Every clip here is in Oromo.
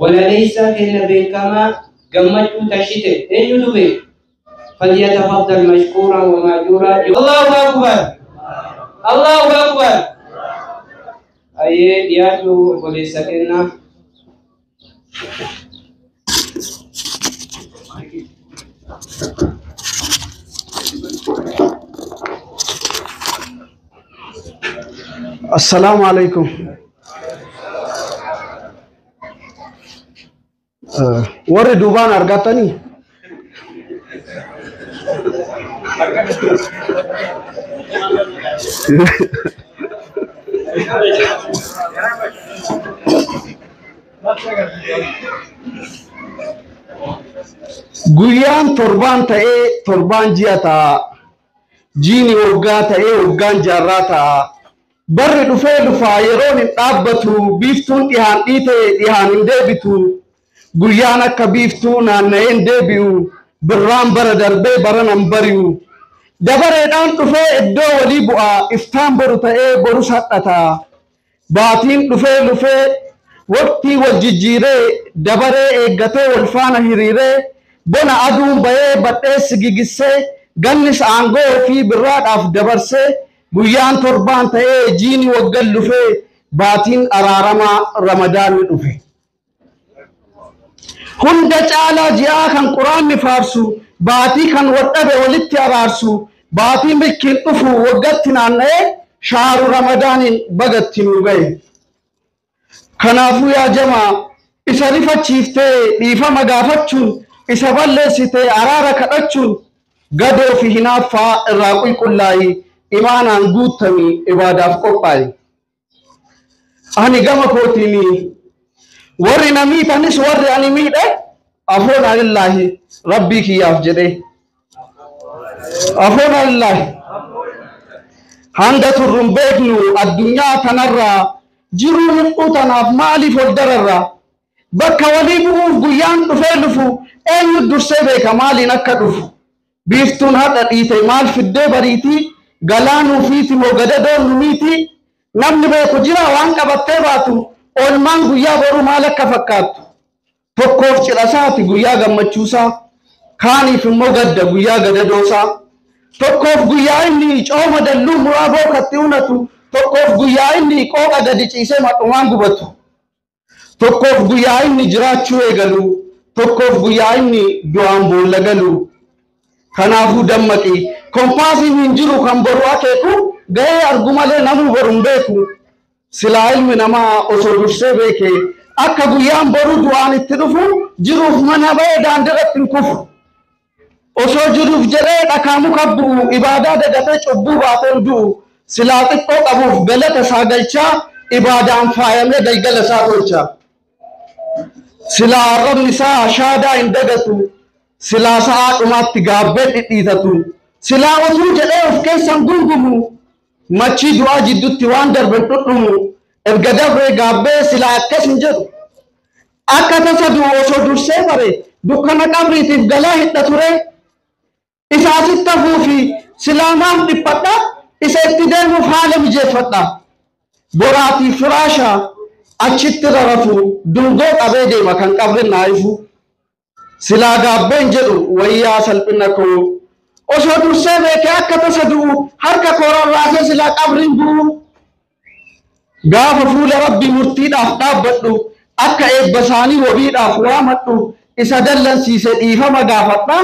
ولا ليس كن بكما جمعت تشتت أن يدبي فليتفضل مشكورا ومأجورا. الله أكبر الله أكبر. أيه دياتو boleh sakena. السلام عليكم. ورد دوبان أرغتني. Guyaan torban ta'ee torban ji'a ta'a. Jiini waggaa ta'ee waggaan jaarraa ta'a. Barri dhufee dhufaa yeroon hin dhaabbatu. Biiftuun dhihaan dhiitee dhihaan hin deebitu. Guyyaan akka biiftuu naanna'ee hin deebi'u. Birraan bara darbee baranan bari'u. Dabareedhaan dhufee iddoo walii bu'aa. Iftaan boru ta'ee borus hadhata. Baatiin dhufee waqtii wal jijjiiree dabaree eeggatee wal faana hiriiree bona aduun bahee badheessi gigissee gannis aangoo fi birraadhaaf dabarsee guyyaan torbaan ta'ee jiini waggan dhufee baatiin araaramaa ramadaanni dhufe. Hunda caalaa ji'aa kan quraanni faarsu baatii kan wadhabe walitti araarsu baatii milkiin dhufu waggatti naanna'ee shaaru ramadaaniin bagatti nu gahe. Kanaafuu yaa jamaa isa rifachiiftee dhiifama gaafachuun isa balleessitee araara kadhachuun gadoo fi hinaaffaa irraa qulqullaa'i imaanaan guutamii ibaadaaf qophaa'i. Ani gama kootiini warri na miidhanis warri ani miidhe afoon alillaahi rabbii kiyyaaf jedhee afoon alillaahi hanga turrun beeknu addunyaa kanarraa jiruu hir'uu tanaaf maaliif ol dararra bakka walii bu'uuf guyyaan dhufee dhufu eenyu dursee beeka maaliin akka dhufu biiftuun hadha dhiite maal fiddee bariitii galaanuu fiiti moo gadadoon numiitii namni beeku jira waan qabattee baatu oolmaan guyyaa boruu maal akka fakkaattu tokkoof cidhasaati guyyaa gammachuusaa kaaniif immoo gadda guyyaa gadadoosaa tokkoof guyyaa inni cooma dalluu muraa bookatti unatu tokkoof guyyaa inni qooqa gadi ciisee madhumaan gubatu tokkoof guyyaa inni jiraachuu eegalu tokkoof guyyaa inni du'aan boolla galu. Kanaafuu dammaqi kompaasiin hin jiru kan boru akeeku gahee argu malee namuu boru hin beeku. Silaa ilmi namaa osoo dursee beekee akka guyyaan boru du'aan itti dhufu jiruuf mana bahee daandiirratti hin kufu. Osoo jiruuf jedhee dhakaa muka bu'u ibaadaa dagatee cubbuu baatee du'u. Silaa xiqqoo qabuuf galata isaa galchaa ibaadaan faayamee galgala isaa tolcha. Silaa arrabni isaa shaadaa hin dagatu. Silaa sa'a dhumaatti gaabbee dhidhiitatu. Silaa osoo jedhee of keessan gungumu machii du'aa jidduutti waan darban dhudhumu erga dabree gaabbee silaa akkas hin jedhu. Akka tasa du'u osoo dursee bare dukkana qabriitiif galaa hidha ture. Isaasitti hafuufi silaa maaf dhiphadha? Isa itti deemuuf haala mijeeffadha. Boraatii firaasha achitti rarafu dungoo qabee deema kan qabri naayifu. Silaa gaabbeen jedhu wayyaa salphina koo osoo dursee beekee akka tasa du'u harka koorarraasee silaa qabriin bu'u. Gaafa fuula rabbi murtiidhaaf dhaabbadhu akka eebba isaanii wabiidhaaf waamadhu isa dallansiise dhiifama gaafadha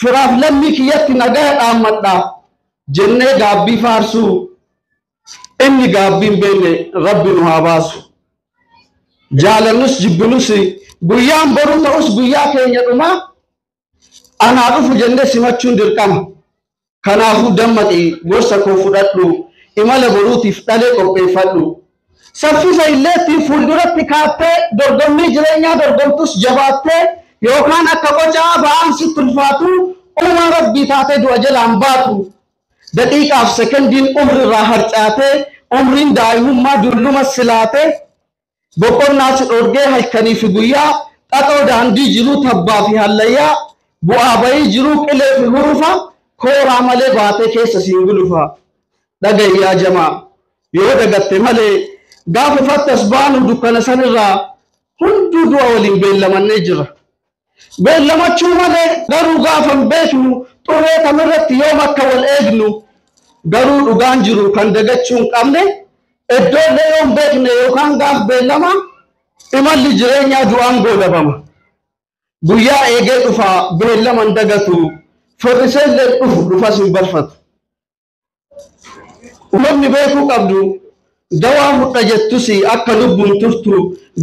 firaaf lammii kiyyatti nagaa dhaammadha. Jennee gaabbii faarsuu inni gaabbiin beekne rabbi nu haa baasu. Jaalannus jibbinus guyyaan boru ta'us guyyaa keenya dhumaa anaa dhufu jennee simachuun dirqama. Kanaafuu dammaqi gorsa koo fudhadhu imala boruutiif dhalee qopheeffadhu. Saffisa illeetti fuulduratti kaattee dorgommii jireenyaa dorgomtus jabaattee yookaan akka qocaa ba'aan sitti ulfaatu uumaa rabbii taatee du'a jalaan baatu. Daqiiqaaf sekondiin umri irraa harcaatee umriin daa'imummaa dulluma silaatee boqonnaa si dhorgee halkanii fi guyyaa xaxoo daandii jiruu tabbaa fi hallayyaa bu'aa bayii jiruu qilee fi hurufa kooraa malee baatee keessa siin gulufa. Dhagayyaa jamaa yoo dagatte malee gaafa fattas baanu dukkana sanirraa hunduu du'a waliin beellamannee jira. Beellamachuu malee garuu gaafa hin beeknu xurree kamirratti yoom akka wal eegnu garuu dhugaan jiru kan dagachuu hin qabne iddoolee yoom beekne yookaan gaaf beellama imalli jireenyaa du'aan goolabama. Guyyaa eegee dhufa beellaman dagatu firriseellee dhufas hin barfatu. Uumamni beekuu qabdu dawaan fudha jettus akka lubbuun turtu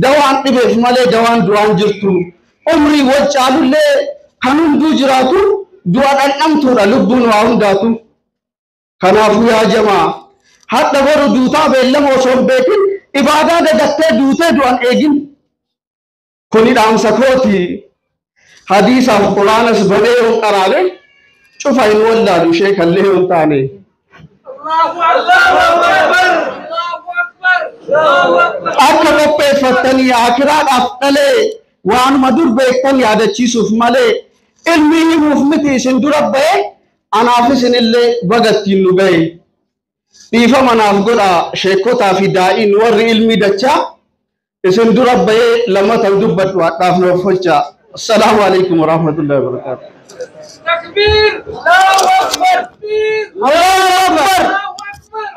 dawaan dhibeef malee dawaan du'aan jirtu. Umrii wal caalullee kan hunduu jiraatu du'a dhandhamtuudha lubbuun waa hundaatu. Kanaafuu yaa jamaa hadda boru duutaa beellama osoo hin beekin ibaadaa dagattee duutee du'an eegin. Kuni dhaamsa kooti. Hadiisaaf quraanas banee yoon qaraabe cufa hin wallaalu sheekallee yoon taane. Akka qopheeffattanii akiraadhaaf dhalee waanuma dur beektan yaadachiisuuf malee ilmi himuuf miti isin dura ba'e anaaf isinillee bagattiin nu ga'e. Dhiifama naaf godha sheekotaa fi daa'iin warri ilmi dachaa isin dura ba'ee lamatan dubbadhu hadhaaf noof folcha. Assalamu alaikum warahmatullahi wabarakatuh. Takbir! Allahu Akbar! Allahu Akbar!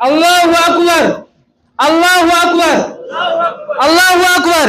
Allahu Akbar! Allahu Akbar! Allahu Akbar!